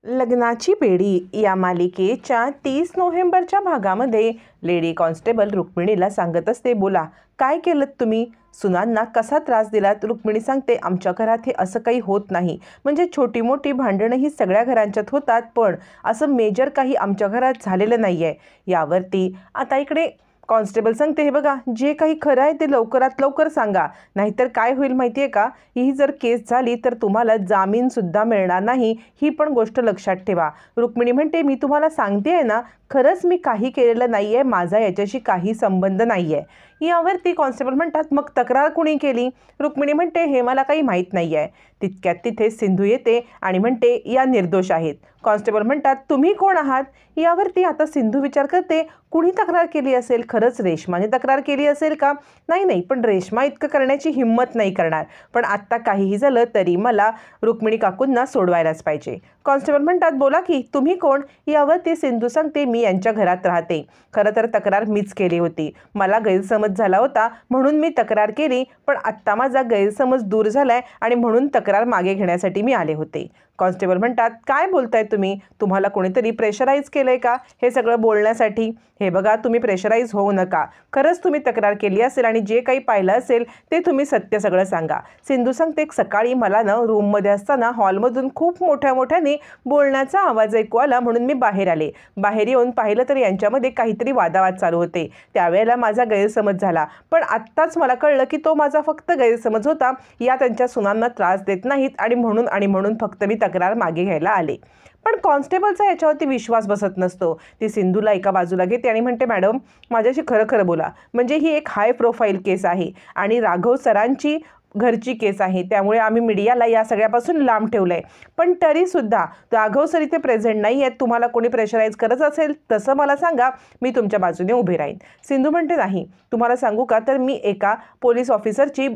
लग्नाची बेडी या मालिकेच्या 30 नोव्हेंबरच्या भागामध्ये लेडी कॉन्स्टेबल रुक्मिणीला सांगत असते, बोला काय केलं तुम्ही, सुनांना कसा त्रास दिलात. रुक्मिणी सांगते, आमच्या घरात हे असं काही होत नाही. म्हणजे छोटी मोठी भांडणं ही सगळ्या घरांच्यात होतात, पण असं मेजर काही आमच्या घरात झालेलं नाही आहे. यावरती आता इकडे कॉन्स्टेबल सांगते, हे बघा जे काही खरं आहे ते लवकरात लवकर सांगा, नाहीतर काय होईल माहिती आहे का, ही जर केस झाली तर तुम्हाला जामीनसुद्धा मिळणार नाही, ही पण गोष्ट लक्षात ठेवा. रुक्मिणी म्हणते, मी तुम्हाला सांगते आहे ना, खरंच मी काही केलेलं नाही आहे, माझा याच्याशी काही संबंध नाही आहे. यावरती कॉन्स्टेबल म्हणतात, मग तक्रार कुणी केली. रुक्मिणी म्हणते, हे मला काही माहीत नाही आहे. तितक्यात तिथे सिंधू येते आणि म्हणते, या निर्दोष आहेत. कॉन्स्टेबल म्हणतात, तुम्ही कोण आहात. यावरती आता सिंधू विचार करते, कुणी तक्रार केली असेल, खरंच रेश्माने तक्रार केली असेल का. नाही, पण रेश्मा इतकं करण्याची हिंमत नाही करणार, पण आत्ता काहीही झालं तरी मला रुक्मिणी काकूंना सोडवायलाच पाहिजे. कॉन्स्टेबल म्हणतात, बोला की तुम्ही कोण. यावरती सिंधू सांगते, मी यांच्या घरात राहते. खरं तर तक्रार मीच केली होती, मला गैरसमज झाला होता म्हणून मी तक्रार केली, पण आत्ता माझा गैरसमज दूर झालाय आणि म्हणून तक्रार मागे घेण्यासाठी मी आले होते. कॉन्स्टेबल म्हणतात, काय बोलताय तुम्ही, तुम्हाला कोणीतरी प्रेशराईज केलंय का हे सगळं बोलण्यासाठी. हे बघा, तुम्ही प्रेशराईज होऊ नका, खरंच तुम्ही तक्रार केली असेल आणि जे काही पाहिलं असेल ते तुम्ही सत्य सगळं सांगा. सिंधू सांगते, सकाळी मला ना रूममध्ये असताना हॉलमधून खूप मोठ्याने बोलण्याचा आवाज ऐकू आला, म्हणून मी बाहेर आले. बाहेर येऊन पाहिलं तर यांच्यामध्ये काहीतरी वादावाद चालू होते. त्यावेळेला माझा गैरसमज झाला, पण आत्ताच मला कळलं की तो माझा फक्त गैरसमज होता. या त्यांच्या सुनांना त्रास देत नाहीत आणि म्हणून फक्त मी तक्रार मागे घ्यायला आले. पण कॉन्स्टेबलचा याच्यावरती विश्वास बसत नसतो. ती सिंधूला एका बाजूला घेते आणि म्हणते, मॅडम माझ्याशी खरं बोला, म्हणजे ही एक हाय प्रोफाईल केस आहे आणि राघव सरांची घरची केस आहे, त्यामुळे आम्ही मीडियाला या सगळ्यापासून लांब ठेवलं आहे. पण तरीसुद्धा राघव सर इथे प्रेझेंट नाही आहेत, तुम्हाला कोणी प्रेशराईज करत असेल तसं मला सांगा, मी तुमच्या बाजूने उभे राहीन. सिंधू म्हणते, नाही तुम्हाला सांगू का, तर मी एका पोलीस ऑफिसरची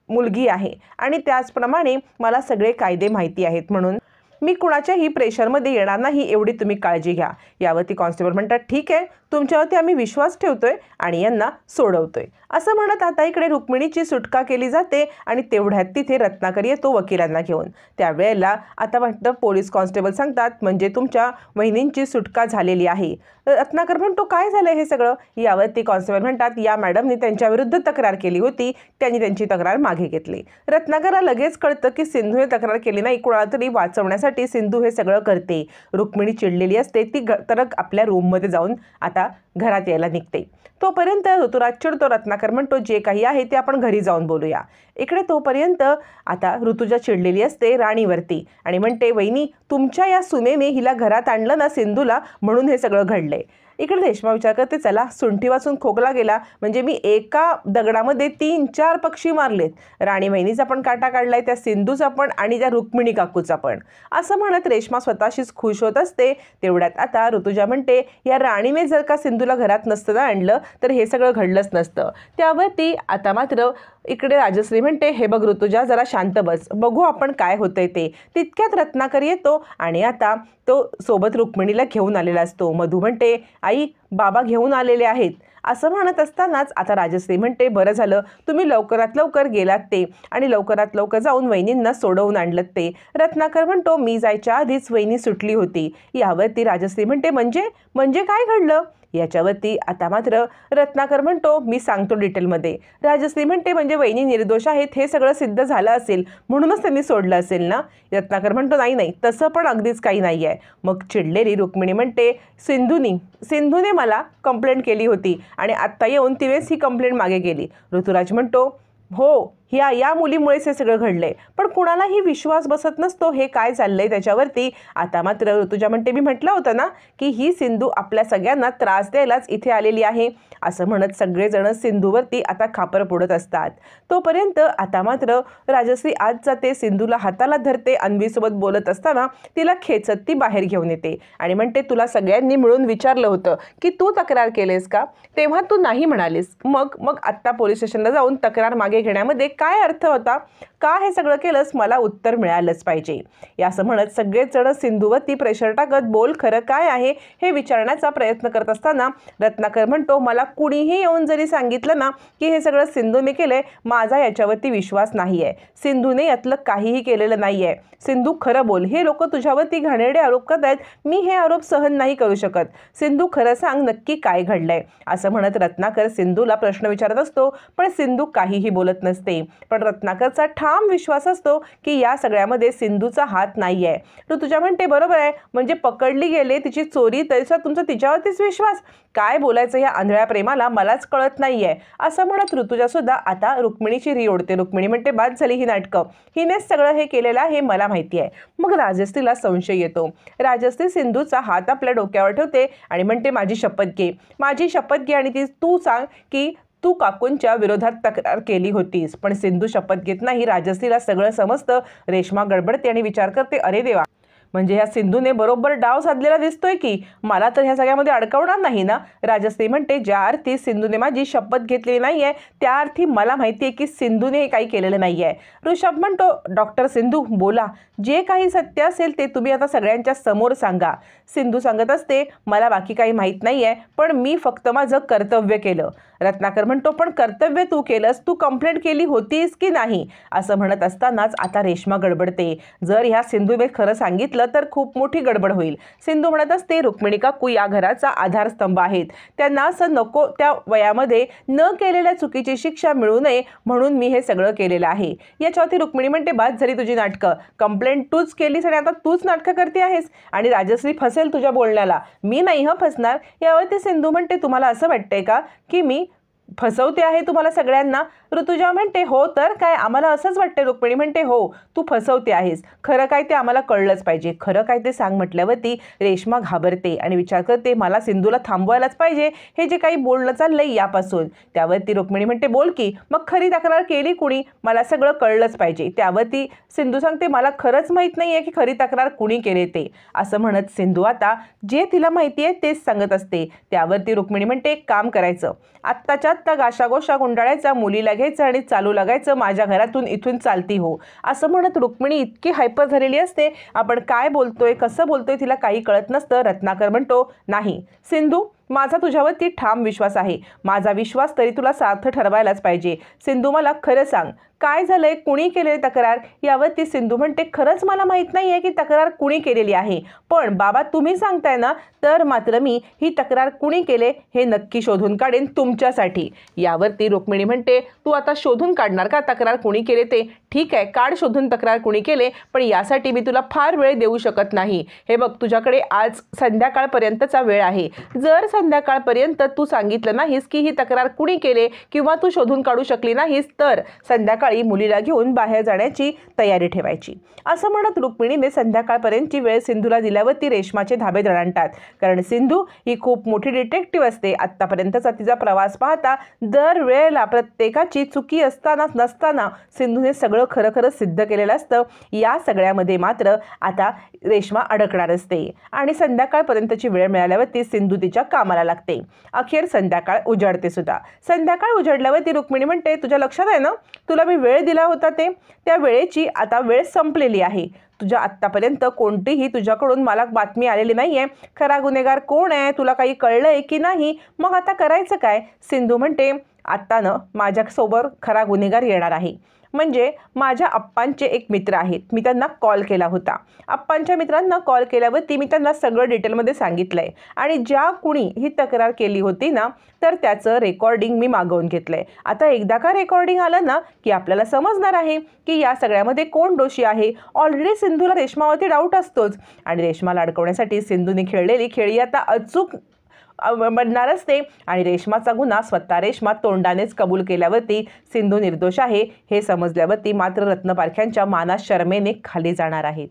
मुलगी आहे आणि त्याचप्रमाणे मला सगळे कायदे माहिती आहेत, म्हणून मी कुणाच्याही प्रेशरमध्ये येणार नाही, एवढी तुम्ही काळजी घ्या. यावरती कॉन्स्टेबल म्हणतात, ठीक आहे, तुमच्यावरती आम्ही विश्वास ठेवतोय आणि यांना सोडवतोय. असं म्हणत आता इकडे रुक्मिणीची सुटका केली जाते आणि तेवढ्यात तिथे रत्नाकर येतो वकिलांना घेऊन. त्यावेळेला आता वाटतं पोलीस कॉन्स्टेबल सांगतात, म्हणजे तुमच्या वहिनींची सुटका झालेली आहे. रत्नाकर म्हणतो, काय झालं हे सगळं. यावरती कॉन्स्टेबल म्हणतात, या मॅडमनी त्यांच्याविरुद्ध तक्रार केली होती, त्यांनी त्यांची तक्रार मागे घेतली. रत्नाकरला लगेच कळतं की सिंधूने तक्रार केली नाही, कुणाला तरी वाचवण्यासाठी सिंधू हे सगळं करते. रुक्मिणी चिडलेली असते, ती तर आपल्या रूममध्ये जाऊन आता घरात यायला निघते. तोपर्यंत ऋतुराज चिडतो. रत्नाकर म्हणतो, जे काही आहे ते आपण घरी जाऊन बोलूया. इकडे तोपर्यंत आता ऋतुजा चिडलेली असते राणीवरती आणि म्हणते, वहिनी तुमच्या या सुनेने हिला घरात आणलं ना सिंधूला, म्हणून हे सगळं घडलंय. इकडे रेश्मा विचार करते, चला सुंठी वाचून खोकला गेला, म्हणजे मी एका दगडामध्ये 3-4 पक्षी मारलेत. राणी वहिनीचा पण काटा काढलाय, त्या सिंधूचा पण आणि त्या रुक्मिणी काकूचा पण. असं म्हणत रेश्मा स्वतःशीच खुश होत असते. तेवढ्यात आता ऋतुजा म्हणते, या राणीने जर का सिंधूला घरात नसतं आणलं तर हे सगळं घडलंच नसतं. त्यावरती आता मात्र इकडे राजश्री म्हणते, हे बघ ऋतुजा, जरा शांत बस, बघू आपण काय होतंय ते. तितक्यात रत्नाकर येतो आणि आता तो सोबत रुक्मिणीला घेऊन आलेला असतो. मधू म्हणते, आई बाबा घेऊन आलेले आहेत. असं म्हणत असतानाच आता राजश्री म्हणते, बरं झालं तुम्ही लवकरात लवकर गेलात ते आणि लवकरात लवकर जाऊन वहिनींना सोडवून आणलं ते. रत्नाकर म्हणतो, मी जायच्या आधीच वहिनी सुटली होती. यावरती राजश्री म्हणते, म्हणजे काय घडलं. याच्यावरती आता मात्र रत्नाकर म्हणतो, मी सांगतो डिटेलमध्ये. राजश्री म्हणते, म्हणजे वहिनी निर्दोष आहेत हे सगळं सिद्ध झालं असेल म्हणूनच त्यांनी सोडलं असेल ना. रत्नाकर म्हणतो, नाही तसं पण अगदीच काही नाही आहे. मग चिडलेली रुक्मिणी म्हणते, सिंधूने मला कंप्लेंट केली होती आणि आत्ता येऊन तिनेच ही कंप्लेंट मागे गेली. ऋतुराज म्हणतो, हो या मुलीमुळेच हे सगळं घडलंय, पण कुणालाही विश्वास बसत नसतो हे काय चाललंय त्याच्यावरती. आता मात्र ऋतुजा म्हणते, मी म्हटलं होतं ना की ही सिंधू आपल्या सगळ्यांना त्रास द्यायलाच इथे आलेली आहे. असं म्हणत सगळेजण सिंधूवरती आता खापर फोडत असतात. तोपर्यंत आता मात्र राजश्री आज जाते, सिंधूला हाताला धरते, अन्वीसोबत बोलत असताना तिला खेचत ती बाहेर घेऊन येते आणि म्हणते, तुला सगळ्यांनी मिळून विचारलं होतं की तू तक्रार केलेस का, तेव्हा तू नाही म्हणालीस, मग आत्ता पोलीस स्टेशनला जाऊन तक्रार मागे घेण्यामध्ये काय अर्थ होता? का हे सगळं केलंस? मला उत्तर मिळालंच पाहिजे. असं म्हणत सगळेच जण सिंधूवरती प्रेशर टाकत बोल खरं काय आहे हे विचारण्याचा प्रयत्न करत असताना रत्नाकर म्हणतो, मला कुणीही येऊन जरी सांगितलं ना की हे सगळं सिंधूने केलंय, माझा याच्यावरती विश्वास नाही आहे. सिंधूने यातलं काहीही केलेलं नाही आहे. सिंधू खरं बोल. हे लोक तुझ्यावरती घाणेरडे आरोप करतायत, मी हे आरोप सहन नाही करू शकत. सिंधू खरं सांग, नक्की काय घडलंय? असं म्हणत रत्नाकर सिंधूला प्रश्न विचारत असतो, पण सिंधू काहीही बोलत नसते. पण रत्नाकरचा ठाम विश्वास असतो की या सगळ्यामध्ये सिंधूचा हात नाही आहे. ऋतुजा म्हणते, बरोबर आहे, म्हणजे पकडली गेले तिची चोरी तरीसुद्धा तुमचा तिच्यावरतीच विश्वास? काय बोलायचं या आंधळ्या प्रेमाला मलाच कळत नाहीये. असं म्हणत ऋतुजा सुद्धा आता रुक्मिणीची री ओढते. रुक्मिणी म्हणते, बाद झाली ही नाटकं, हिनेच सगळं हे केलेलं हे मला माहिती आहे. मग राजश्रीला संशय येतो. राजश्री सिंधूचा हात आपल्या डोक्यावर ठेवते आणि म्हणते, माझी शपथ घे, माझी शपथ घे आणि तू सांग की तू काकूंच्या विरोधात तक्रार केली होतीस. पण सिंधू शपथ घेत नाही. राजश्रीला सगळं समजतं. रेश्मा गडबडते आणि विचार करते, अरे देवा, म्हणजे ह्या सिंधूने बरोबर डाव साधलेला दिसतोय की मला तर ह्या सगळ्यामध्ये अडकवणार नाही ना? राजश्री म्हणते, ज्या अर्थी सिंधूने माझी शपथ घेतलेली नाहीये त्या अर्थी मला माहिती आहे की सिंधूने काही केलेलं नाहीये. ऋषभ म्हणतो, डॉक्टर सिंधू बोला, जे काही सत्य असेल ते तुम्ही आता सगळ्यांच्या समोर सांगा. सिंधू सांगत असते, मला बाकी काही माहीत नाहीये, पण मी फक्त माझं कर्तव्य केलं. रत्नाकर म्हणतो, पण कर्तव्य तू केलंस, तू कंप्लेंट केली होतीस की नाही? असं म्हणत असतानाच आता रेश्मा गडबडते. जर ह्या सिंधूने खरं सांगितलं तर खूप मोठी गडबड होईल. सिंधू म्हणत असते, रुक्मिणी काकू या घराचा आधारस्तंभ आहेत, त्यांना असं नको त्या वयामध्ये न केलेल्या चुकीची शिक्षा मिळू नये म्हणून मी हे सगळं केलेलं आहे. याच्यावरती रुक्मिणी म्हणते, बाद झाली तुझी नाटकं, कंप्लेंट तूच केलीस आणि आता तूच नाटकं करते आहेस आणि राजश्री फसेल तुझ्या बोलण्याला, मी नाही फसणार. यावरती सिंधू म्हणते, तुम्हाला असं वाटतंय का की मी फसवते आहे तुम्हाला सगळ्यांना? ऋतुजा म्हणते, हो तर काय, आम्हाला असंच वाटतं. रुक्मिणी म्हणते, हो तू फसवते आहेस, खरं काय ते आम्हाला कळलंच पाहिजे, खरं काय ते सांग. म्हटल्यावरती रेश्मा घाबरते आणि विचार करते, मला सिंधूला थांबवायलाच पाहिजे हे जे काही बोलणं चाललंय यापासून. त्यावरती रुक्मिणी म्हणते, बोल की मग, खरी तक्रार केली कुणी? मला सगळं कळलंच पाहिजे. त्यावरती सिंधू सांगते, मला खरंच माहीत नाही आहे की खरी तक्रार कुणी केले ते. असं म्हणत सिंधू आता जे तिला माहिती आहे तेच सांगत असते. त्यावरती रुक्मिणी म्हणते, एक काम करायचं, आत्ताच्या आत्ता गाशागोशा गुंडाळायचा, मुलीला घ्यायचं आणि चालू लागायचं, माझ्या घरातून इथून चालती हो. असं म्हणत रुक्मिणी इतकी हायपर झालेली असते, आपण काय बोलतोय कसं बोलतोय तिला काही कळत नसतं. रत्नाकर म्हणतो, नाही सिंधू, माझा तुझ्यावरती ठाम विश्वास आहे, माझा विश्वास तरी तुला सार्थ ठरवायलाच पाहिजे. सिंधू मला खरं सांग, काय झालंय, कुणी केलेली तक्रार? यावरती सिंधू म्हणते, खरंच मला माहीत नाही आहे की तक्रार कुणी केलेली आहे, पण बाबा तुम्ही सांगताय ना, तर मात्र मी ही तक्रार कुणी केले हे नक्की शोधून काढेन तुमच्यासाठी. यावरती रुक्मिणी म्हणते, तू आता शोधून काढणार का तक्रार कुणी केले ते? ठीक आहे, काढ शोधून तक्रार कुणी केले, पण यासाठी मी तुला फार वेळ देऊ शकत नाही. हे बघ, तुझ्याकडे आज संध्याकाळपर्यंतचा वेळ आहे. जर संध्याकाळपर्यंत तू सांगितलं नाहीस की ही तक्रार कुणी केले किंवा तू शोधून काढू शकली नाहीस तर संध्याकाळी मुलीला घेऊन बाहेर जाण्याची तयारी ठेवायची. असं म्हणत रुक्मिणीने संध्याकाळपर्यंतची वेळ सिंधूला दिल्यावरती रेश्माचे धाबे दणाणतात. कारण सिंधू ही खूप मोठी डिटेक्टिव्ह असते. आत्तापर्यंतचा तिचा प्रवास पाहता दर वेळेला प्रत्येकाची चुकी असताना नसताना सिंधूने सगळं खरं खरं सिद्ध केलेलं असतं. या सगळ्यामध्ये मात्र आता रेश्मा अडकणार असते आणि संध्याकाळपर्यंतची वेळ मिळाल्यावरती सिंधू तिच्या कामाला लागते. अखेर संध्याकाळ उजाडते सुद्धा. संध्याकाळ उजाडल्यावरती रुक्मिणी म्हणते, तुझ्या लक्षात आहे ना, तुला मी वेळ दिला होता त्या वेळेची आता वेळ संपलेली आहे. तुझ्या आत्तापर्यंत कोणतीही तुझ्याकडून मला बातमी आलेली नाही आहे. खरा गुन्हेगार कोण आहे तुला काही कळलंय की नाही? मग आता करायचं काय? सिंधू म्हणते, आत्ता ना माझ्यासोबत खरा गुन्हेगार येणार आहे. म्हणजे माझ्या आप्पांचे एक मित्र आहेत, मी त्यांना कॉल केला होता. आप्पांच्या मित्रांना कॉल केल्यावरती मी त्यांना सगळं डिटेलमध्ये सांगितलं आहे आणि ज्या कुणी ही तक्रार केली होती ना तर त्याचं रेकॉर्डिंग मी मागवून घेतलं आहे. आता एकदा का रेकॉर्डिंग आलं ना की आपल्याला समजणार आहे की या सगळ्यामध्ये कोण दोषी आहे. ऑलरेडी सिंधूला रेश्मावरती डाऊट असतोच आणि रेश्माला अडकवण्यासाठी सिंधूने खेळलेली खेळी आता अचूक बनणार असते आणि रेश्माचा गुन्हा स्वतः रेश्मा तोंडानेच कबूल केल्यावरती सिंधू निर्दोष आहे हे समजल्यावरती मात्र रत्नपारख्यांच्या मानात शरमेने खाली जाणार आहेत.